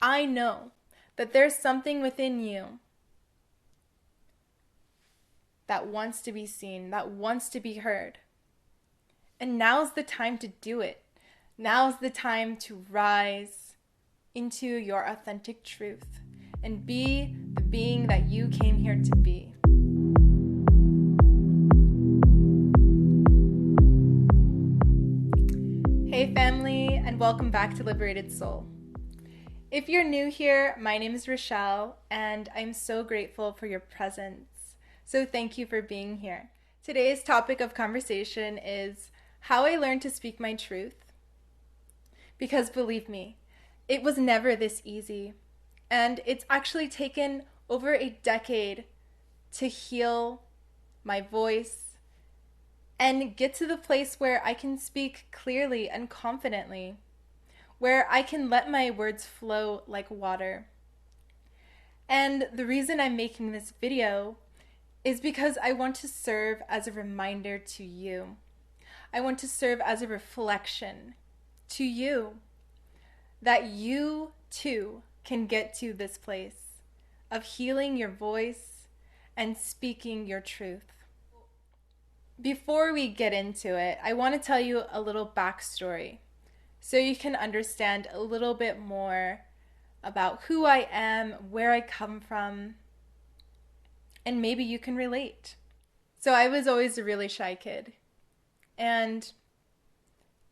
I know that there's something within you that wants to be seen, that wants to be heard. And now's the time to do it. Now's the time to rise into your authentic truth and be the being that you came here to be. Hey family, and welcome back to Liberated Soul. If you're new here, my name is Rochelle, and I'm so grateful for your presence. So thank you for being here. Today's topic of conversation is how I learned to speak my truth. Because believe me, it was never this easy. And it's actually taken over a decade to heal my voice and get to the place where I can speak clearly and confidently, where I can let my words flow like water. And the reason I'm making this video is because I want to serve as a reminder to you. I want to serve as a reflection to you that you too can get to this place of healing your voice and speaking your truth. Before we get into it, I want to tell you a little backstory so you can understand a little bit more about who I am, where I come from, and maybe you can relate. So I was always a really shy kid. And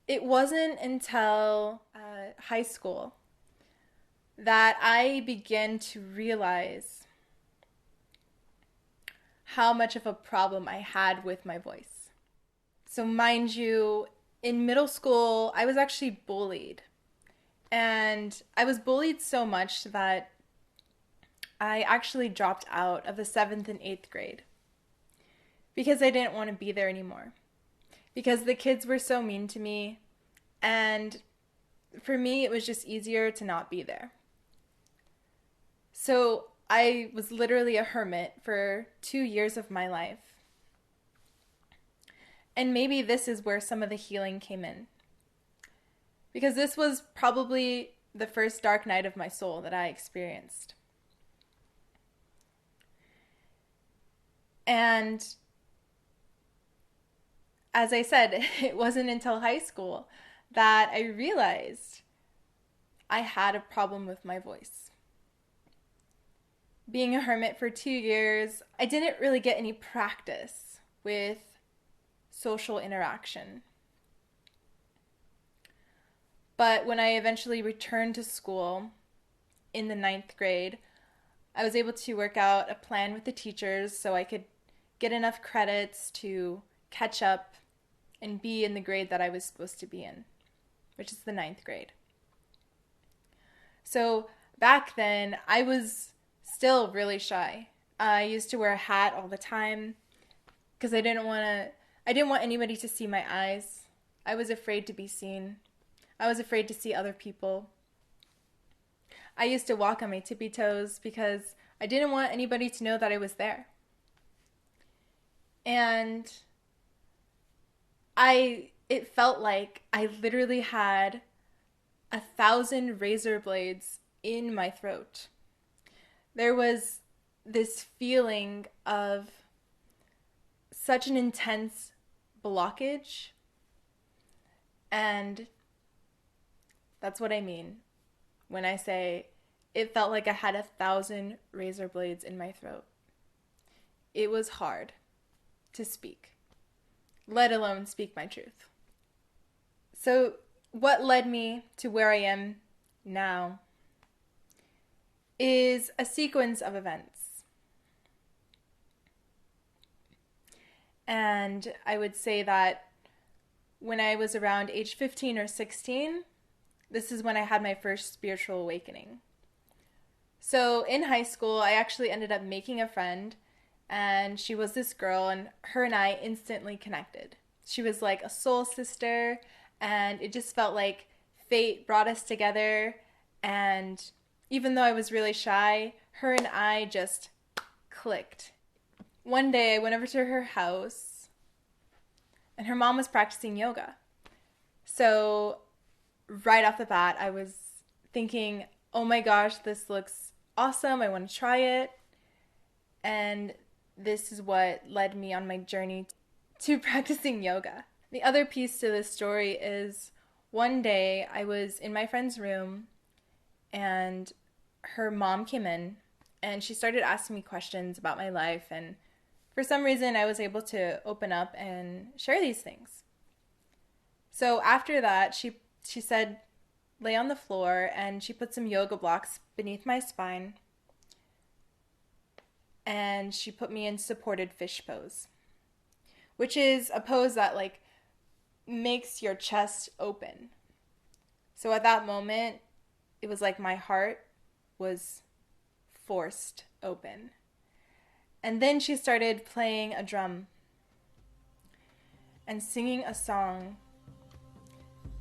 it wasn't until high school that I began to realize how much of a problem I had with my voice. So mind you, in middle school, I was actually bullied. And I was bullied so much that I actually dropped out of the 7th and 8th grade because I didn't want to be there anymore. Because the kids were so mean to me, and for me, it was just easier to not be there. So I was literally a hermit for 2 years of my life. And maybe this is where some of the healing came in. Because this was probably the first dark night of my soul that I experienced. And as I said, it wasn't until high school that I realized I had a problem with my voice. Being a hermit for 2 years, I didn't really get any practice with social interaction. But when I eventually returned to school in the 9th grade, I was able to work out a plan with the teachers so I could get enough credits to catch up and be in the grade that I was supposed to be in, which is the 9th grade. So back then, I was still really shy. I used to wear a hat all the time because I didn't want anybody to see my eyes. I was afraid to be seen. I was afraid to see other people. I used to walk on my tippy toes because I didn't want anybody to know that I was there. And it felt like I literally had 1,000 razor blades in my throat. There was this feeling of such an intense blockage, and that's what I mean when I say it felt like I had 1,000 razor blades in my throat. It was hard to speak, let alone speak my truth. So what led me to where I am now is a sequence of events. And I would say that when I was around age 15 or 16, this is when I had my first spiritual awakening. So in high school, I actually ended up making a friend, and she was this girl, and her and I instantly connected. She was like a soul sister, and it just felt like fate brought us together. And even though I was really shy, her and I just clicked. One day I went over to her house, and her mom was practicing yoga. So right off the bat, I was thinking, oh my gosh, this looks awesome. I want to try it. And this is what led me on my journey to practicing yoga. The other piece to this story is one day I was in my friend's room and her mom came in and she started asking me questions about my life. And for some reason, I was able to open up and share these things. So after that, she said, lay on the floor, and she put some yoga blocks beneath my spine. And she put me in supported fish pose, which is a pose that like makes your chest open. So at that moment, it was like my heart was forced open. And then she started playing a drum and singing a song.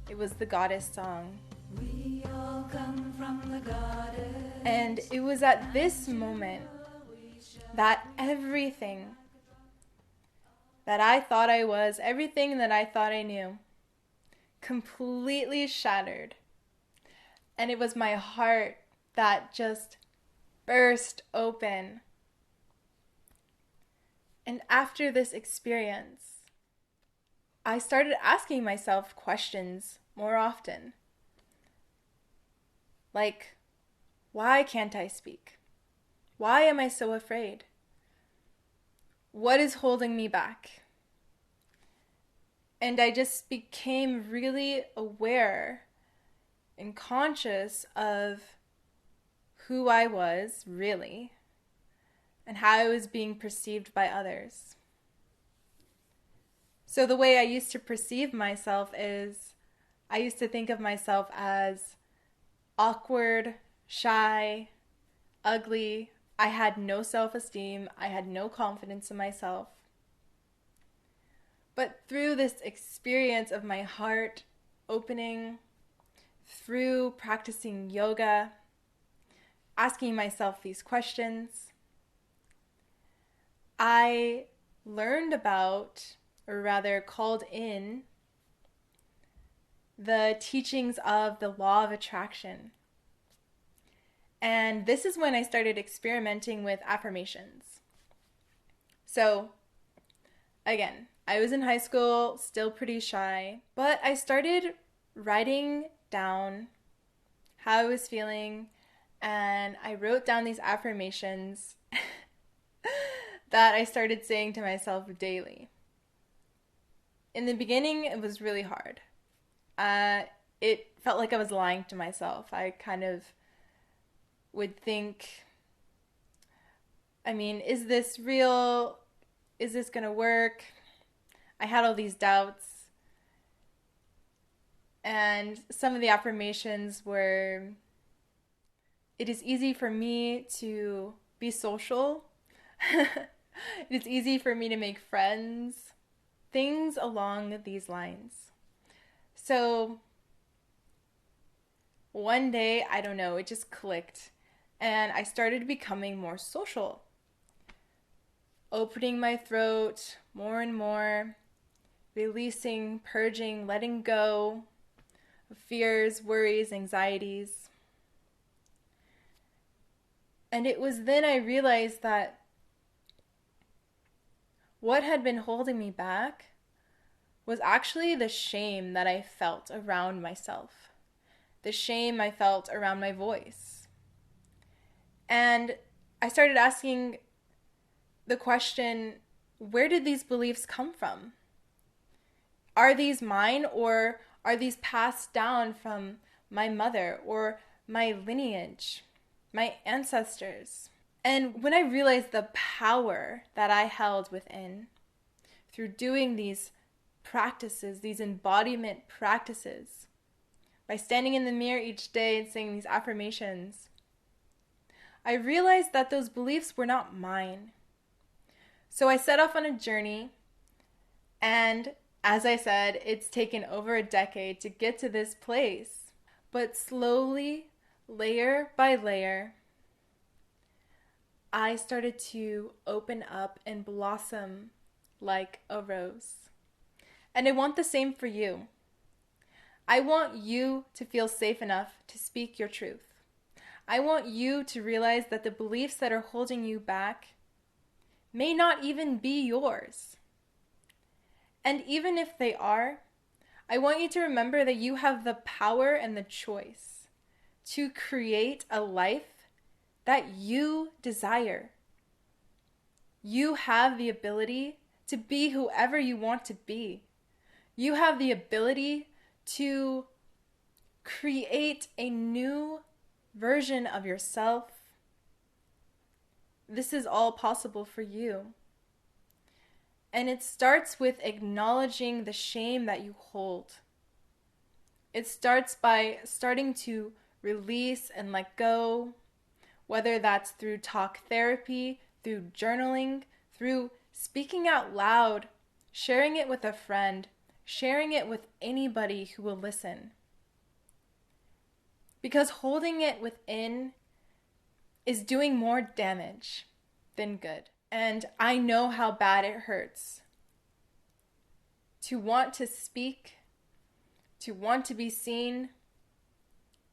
It was the goddess song. We all come from the goddess. And it was at this moment that everything that I thought I was, everything that I thought I knew, completely shattered. And it was my heart that just burst open. And after this experience, I started asking myself questions more often. Like, why can't I speak? Why am I so afraid? What is holding me back? And I just became really aware and conscious of who I was, really, and how I was being perceived by others. So the way I used to perceive myself is I used to think of myself as awkward, shy, ugly. I had no self-esteem. I had no confidence in myself. But through this experience of my heart opening, through practicing yoga, asking myself these questions, I learned about, or rather called in, the teachings of the law of attraction. And this is when I started experimenting with affirmations. So, again, I was in high school, still pretty shy, but I started writing down how I was feeling, and I wrote down these affirmations that I started saying to myself daily. In the beginning, it was really hard. It felt like I was lying to myself. I kind of would think, I mean, is this real? Is this gonna work? I had all these doubts. And some of the affirmations were, it is easy for me to be social. It's easy for me to make friends. Things along these lines. So one day, I don't know, it just clicked. And I started becoming more social. Opening my throat more and more. Releasing, purging, letting go of fears, worries, anxieties. And it was then I realized that what had been holding me back was actually the shame that I felt around myself. The shame I felt around my voice. And I started asking the question, where did these beliefs come from? Are these mine, or are these passed down from my mother or my lineage, my ancestors? And when I realized the power that I held within through doing these practices, these embodiment practices, by standing in the mirror each day and saying these affirmations, I realized that those beliefs were not mine. So I set off on a journey, and as I said, it's taken over a decade to get to this place. But slowly, layer by layer, I started to open up and blossom like a rose. And I want the same for you. I want you to feel safe enough to speak your truth. I want you to realize that the beliefs that are holding you back may not even be yours. And even if they are, I want you to remember that you have the power and the choice to create a life that you desire. You have the ability to be whoever you want to be. You have the ability to create a new version of yourself. This is all possible for you. And it starts with acknowledging the shame that you hold. It starts by starting to release and let go, whether that's through talk therapy, through journaling, through speaking out loud, sharing it with a friend, sharing it with anybody who will listen. Because holding it within is doing more damage than good. And I know how bad it hurts to want to speak, to want to be seen,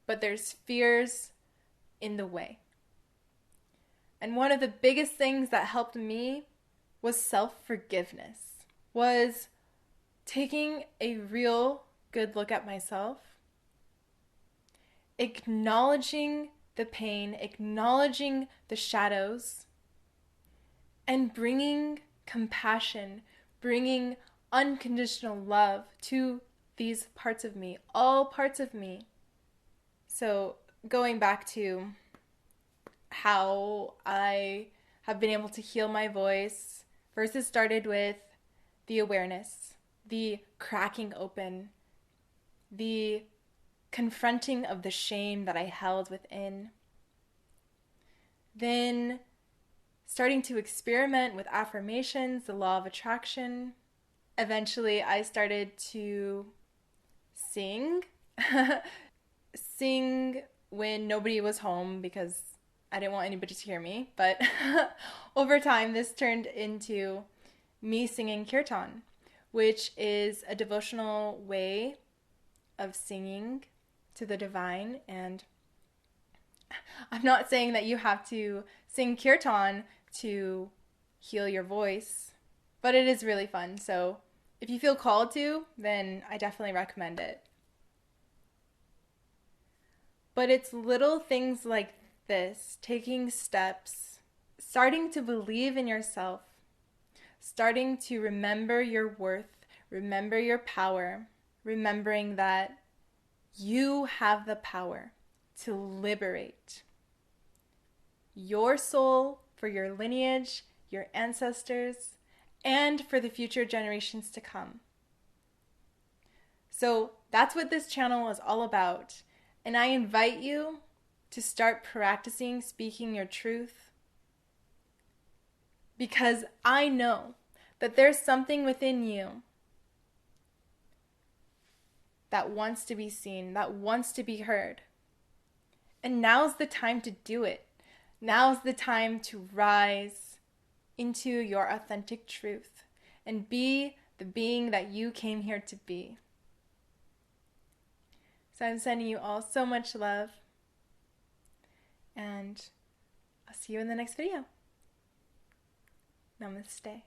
but there's fears in the way. And one of the biggest things that helped me was self-forgiveness, was taking a real good look at myself, acknowledging the pain, acknowledging the shadows, and bringing compassion, bringing unconditional love to these parts of me, all parts of me. So going back to how I have been able to heal my voice, first it started with the awareness, the cracking open, the confronting of the shame that I held within. Then starting to experiment with affirmations, the law of attraction. Eventually I started to sing. Sing when nobody was home because I didn't want anybody to hear me. But over time this turned into me singing kirtan, which is a devotional way of singing to the divine. And I'm not saying that you have to sing kirtan to heal your voice, but it is really fun. So if you feel called to, then I definitely recommend it. But it's little things like this, taking steps, starting to believe in yourself, starting to remember your worth, remember your power, remembering that you have the power to liberate your soul for your lineage, your ancestors, and for the future generations to come. So that's what this channel is all about. And I invite you to start practicing speaking your truth, because I know that there's something within you that wants to be seen, that wants to be heard. And now's the time to do it. Now's the time to rise into your authentic truth and be the being that you came here to be. So I'm sending you all so much love, and I'll see you in the next video. Namaste.